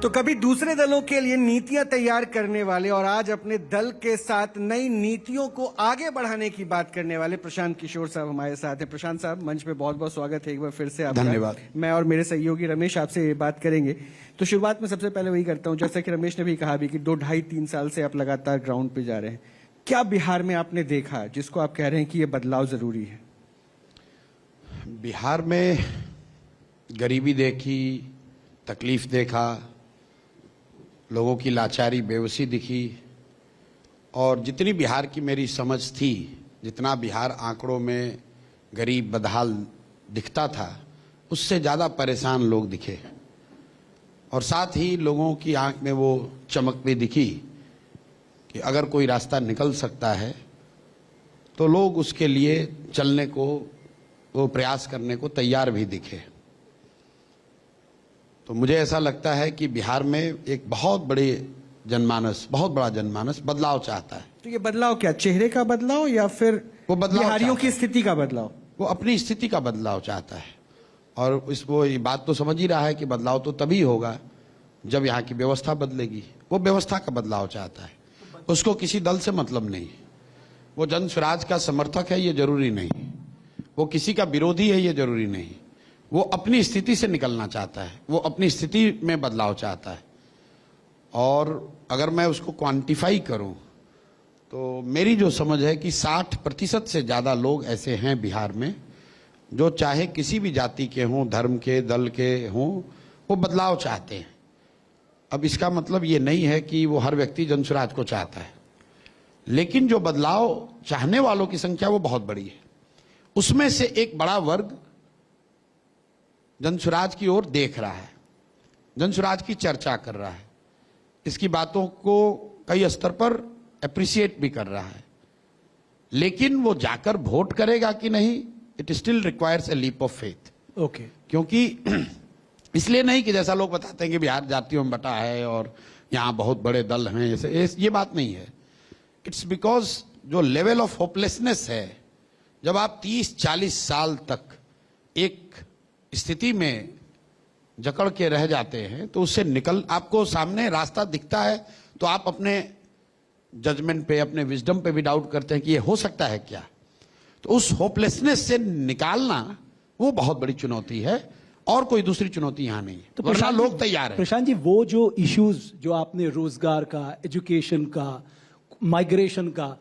तो कभी दूसरे दलों के लिए नीतियां तैयार करने वाले और आज अपने दल के साथ नई नीतियों को आगे बढ़ाने की बात करने वाले प्रशांत किशोर साहब हमारे साथ हैं। प्रशांत साहब, मंच पे बहुत बहुत स्वागत है एक बार फिर से आपका। धन्यवाद। मैं और मेरे सहयोगी रमेश आपसे ये बात करेंगे। तो शुरुआत में सबसे पहले वही करता हूं, जैसा कि रमेश ने भी कहा भी कि 2, 2.5, 3 साल से आप लगातार ग्राउंड पे जा रहे हैं। क्या बिहार में आपने देखा जिसको आप कह रहे हैं कि ये बदलाव जरूरी है? बिहार में गरीबी देखी, तकलीफ देखा, लोगों की लाचारी बेबसी दिखी, और जितनी बिहार की मेरी समझ थी, जितना बिहार आंकड़ों में गरीब बदहाल दिखता था, उससे ज़्यादा परेशान लोग दिखे। और साथ ही लोगों की आंख में वो चमक भी दिखी कि अगर कोई रास्ता निकल सकता है तो लोग उसके लिए चलने को, वो प्रयास करने को तैयार भी दिखे। तो मुझे ऐसा लगता है कि बिहार में एक बहुत बड़ा जनमानस बदलाव चाहता है। तो ये बदलाव क्या, चेहरे का बदलाव या फिर वो बदलाव बिहारियों की चाहता है। स्थिति का बदलाव? वो अपनी स्थिति का बदलाव चाहता है। और वो ये बात तो समझ ही रहा है कि बदलाव तो तभी होगा जब यहाँ की व्यवस्था बदलेगी। वो व्यवस्था का बदलाव चाहता है, उसको किसी दल से मतलब नहीं। वो जन स्वराज का समर्थक है ये जरूरी नहीं, वो किसी का विरोधी है ये जरूरी नहीं। वो अपनी स्थिति से निकलना चाहता है, वो अपनी स्थिति में बदलाव चाहता है। और अगर मैं उसको क्वांटिफाई करूं तो मेरी जो समझ है कि 60% से ज़्यादा लोग ऐसे हैं बिहार में जो चाहे किसी भी जाति के हों, धर्म के, दल के हों, वो बदलाव चाहते हैं। अब इसका मतलब ये नहीं है कि वो हर व्यक्ति जनसुराज को चाहता है, लेकिन जो बदलाव चाहने वालों की संख्या वो बहुत बड़ी है। उसमें से एक बड़ा वर्ग जनसुराज की ओर देख रहा है, जनसुराज की चर्चा कर रहा है, इसकी बातों को कई स्तर पर एप्रिशिएट भी कर रहा है। लेकिन वो जाकर वोट करेगा कि नहीं, it still requires a leap of faith. Okay. क्योंकि इसलिए नहीं कि जैसा लोग बताते हैं कि बिहार जातियों में बटा है और यहाँ बहुत बड़े दल हैं, जैसे ये बात नहीं है। इट्स बिकॉज जो लेवल ऑफ होपलेसनेस है, जब आप 30-40 साल तक एक स्थिति में जकड़ के रह जाते हैं तो उससे निकल, आपको सामने रास्ता दिखता है तो आप अपने जजमेंट पे, अपने विजडम पे भी डाउट करते हैं कि ये हो सकता है क्या। तो उस होपलेसनेस से निकालना वो बहुत बड़ी चुनौती है, और कोई दूसरी चुनौती यहां नहीं है। तो वरना लोग तैयार हैं। प्रशांत जी, वो जो इश्यूज जो आपने रोजगार का, एजुकेशन का, माइग्रेशन का,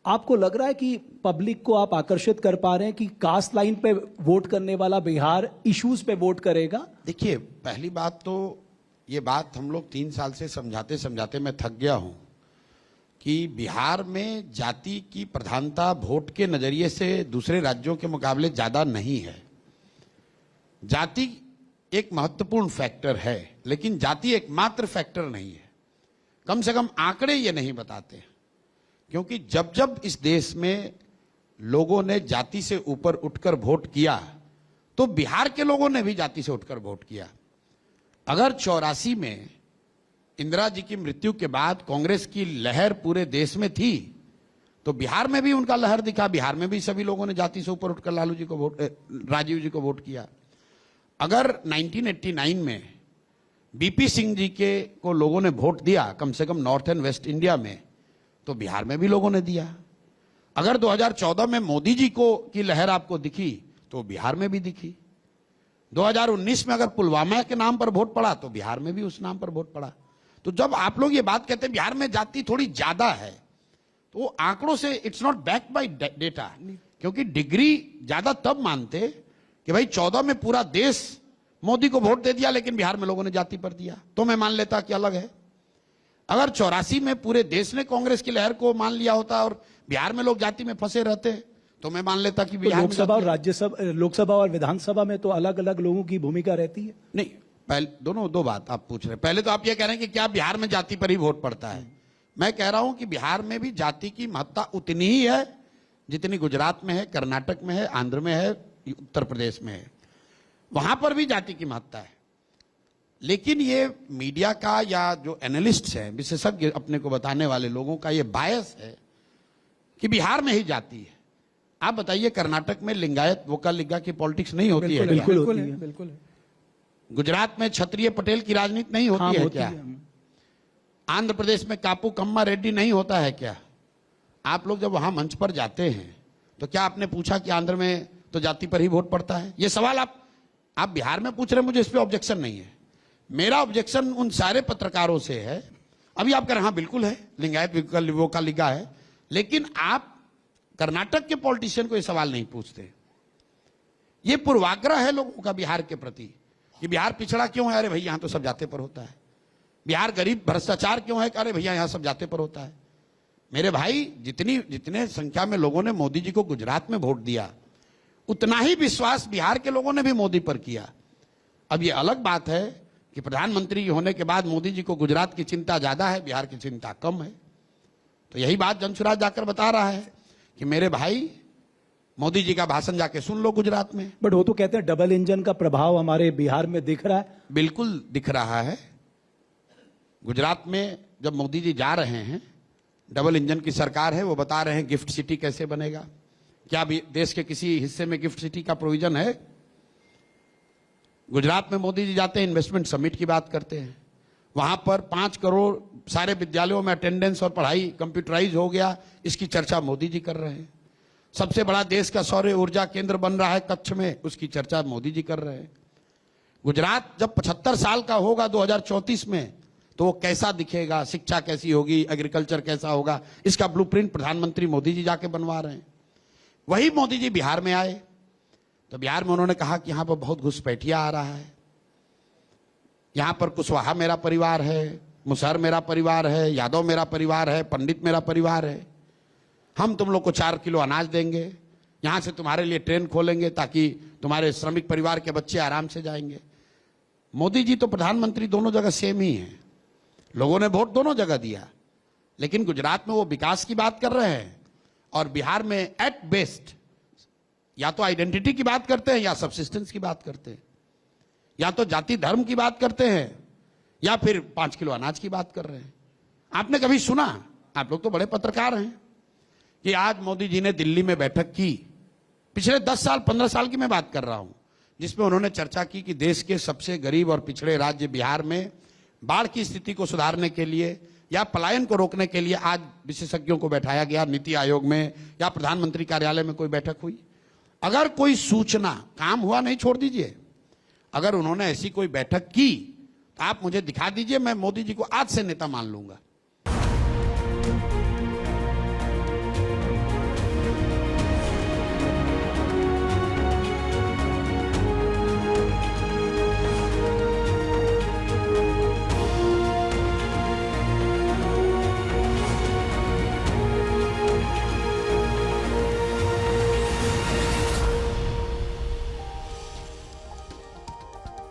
आपको लग रहा है कि पब्लिक को आप आकर्षित कर पा रहे हैं कि कास्ट लाइन पे वोट करने वाला बिहार इश्यूज पे वोट करेगा? देखिए, पहली बात तो ये बात हम लोग 3 साल से समझाते समझाते मैं थक गया हूं कि बिहार में जाति की प्रधानता वोट के नजरिए से दूसरे राज्यों के मुकाबले ज्यादा नहीं है। जाति एक महत्वपूर्ण फैक्टर है, लेकिन जाति एकमात्र फैक्टर नहीं है। कम से कम आंकड़े ये नहीं बताते, क्योंकि जब जब इस देश में लोगों ने जाति से ऊपर उठकर वोट किया तो बिहार के लोगों ने भी जाति से उठकर वोट किया। अगर 84 में इंदिरा जी की मृत्यु के बाद कांग्रेस की लहर पूरे देश में थी तो बिहार में भी उनका लहर दिखा। बिहार में भी सभी लोगों ने जाति से ऊपर उठकर राजीव जी को वोट किया। अगर 1989 में बीपी सिंह जी को लोगों ने वोट दिया, कम से कम नॉर्थ एंड वेस्ट इंडिया में, तो बिहार में भी लोगों ने दिया। अगर 2014 में मोदी जी की लहर आपको दिखी तो बिहार में भी दिखी। 2019 में अगर पुलवामा के नाम पर वोट पड़ा तो बिहार में भी उस नाम पर वोट पड़ा। तो जब आप लोग ये बात कहते हैं बिहार में जाति थोड़ी ज्यादा है, तो वो आंकड़ों से it's not backed by data. क्योंकि डिग्री ज्यादा तब मानते कि भाई 14 में पूरा देश मोदी को वोट दे दिया लेकिन बिहार में लोगों ने जाति पर दिया, तो मैं मान लेता कि अलग है। अगर 84 में पूरे देश ने कांग्रेस की लहर को मान लिया होता और बिहार में लोग जाति में फंसे रहते तो मैं मान लेता कि बिहार लोकसभा और राज्यसभा, लोकसभा और विधानसभा में तो अलग अलग लोगों की भूमिका रहती है। नहीं, पहले दो बात आप पूछ रहे हैं। पहले तो आप ये कह रहे हैं कि क्या बिहार में जाति पर ही वोट पड़ता है। मैं कह रहा हूं कि बिहार में भी जाति की महत्ता उतनी ही है जितनी गुजरात में है, कर्नाटक में है, आंध्र में है, उत्तर प्रदेश में है। वहां पर भी जाति की महत्ता है। लेकिन ये मीडिया का या जो एनालिस्ट हैं, विशेषज्ञ अपने को बताने वाले लोगों का ये बायस है कि बिहार में ही जाति है। आप बताइए, कर्नाटक में लिंगायत वोका लिंगा की पॉलिटिक्स नहीं होती है? बिल्कुल बिल्कुल होती है, है। बिल्कुल है। गुजरात में क्षत्रिय पटेल की राजनीति नहीं होती हाँ, है होती क्या? है। आंध्र प्रदेश में कापू कम्मा रेड्डी नहीं होता है क्या? आप लोग जब वहां मंच पर जाते हैं तो क्या आपने पूछा कि आंध्र में तो जाति पर ही वोट पड़ता है? ये सवाल आप बिहार में पूछ रहे हैं, मुझे इस पे ऑब्जेक्शन नहीं है। मेरा ऑब्जेक्शन उन सारे पत्रकारों से है। अभी आप कह रहे हैं हाँ बिल्कुल है, लिंगायत वो का लिखा है, लेकिन आप कर्नाटक के पॉलिटिशियन को ये सवाल नहीं पूछते। ये पूर्वाग्रह है लोगों का बिहार के प्रति कि बिहार पिछड़ा क्यों है? अरे भैया यहां तो सब जाते पर होता है। बिहार गरीब भ्रष्टाचार क्यों है? अरे भैया यहां सब जाते पर होता है। मेरे भाई, जितने संख्या में लोगों ने मोदी जी को गुजरात में वोट दिया, उतना ही विश्वास बिहार के लोगों ने भी मोदी पर किया। अब ये अलग बात है कि प्रधानमंत्री होने के बाद मोदी जी को गुजरात की चिंता ज्यादा है, बिहार की चिंता कम है। तो यही बात जनसुराज जाकर बता रहा है कि मेरे भाई, मोदी जी का भाषण जाके सुन लो गुजरात में। बट वो तो कहते हैं डबल इंजन का प्रभाव हमारे बिहार में दिख रहा है। बिल्कुल दिख रहा है। गुजरात में जब मोदी जी जा रहे हैं, डबल इंजन की सरकार है, वो बता रहे हैं गिफ्ट सिटी कैसे बनेगा। क्या भी देश के किसी हिस्से में गिफ्ट सिटी का प्रोविजन है? गुजरात में मोदी जी जाते हैं, इन्वेस्टमेंट समिट की बात करते हैं। वहां पर 5 करोड़ सारे विद्यालयों में अटेंडेंस और पढ़ाई कंप्यूटराइज हो गया, इसकी चर्चा मोदी जी कर रहे हैं। सबसे बड़ा देश का सौर ऊर्जा केंद्र बन रहा है कच्छ में, उसकी चर्चा मोदी जी कर रहे हैं। गुजरात जब 75 साल का होगा 2034 में, तो वो कैसा दिखेगा, शिक्षा कैसी होगी, एग्रीकल्चर कैसा होगा, इसका ब्लूप्रिंट प्रधानमंत्री मोदी जी जाके बनवा रहे हैं। वही मोदी जी बिहार में आए तो बिहार में उन्होंने कहा कि यहां पर बहुत घुसपैठिया आ रहा है, यहां पर कुशवाहा मेरा परिवार है, मुसहर मेरा परिवार है, यादव मेरा परिवार है, पंडित मेरा परिवार है। हम तुम लोग को 4 किलो अनाज देंगे, यहां से तुम्हारे लिए ट्रेन खोलेंगे ताकि तुम्हारे श्रमिक परिवार के बच्चे आराम से जाएंगे। मोदी जी तो प्रधानमंत्री दोनों जगह सेम ही हैं, लोगों ने वोट दोनों जगह दिया, लेकिन गुजरात में वो विकास की बात कर रहे हैं और बिहार में एट बेस्ट या तो आइडेंटिटी की बात करते हैं या सबसिस्टेंस की बात करते हैं, या तो जाति धर्म की बात करते हैं या फिर 5 किलो अनाज की बात कर रहे हैं। आपने कभी सुना, आप लोग तो बड़े पत्रकार हैं, कि आज मोदी जी ने दिल्ली में बैठक की, पिछले 10 साल 15 साल की मैं बात कर रहा हूं, जिसमें उन्होंने चर्चा की कि देश के सबसे गरीब और पिछड़े राज्य बिहार में बाढ़ की स्थिति को सुधारने के लिए या पलायन को रोकने के लिए आज विशेषज्ञों को बैठाया गया, नीति आयोग में या प्रधानमंत्री कार्यालय में कोई बैठक हुई। अगर कोई सूचना, काम हुआ नहीं छोड़ दीजिए, अगर उन्होंने ऐसी कोई बैठक की तो आप मुझे दिखा दीजिए, मैं मोदी जी को आज से नेता मान लूंगा।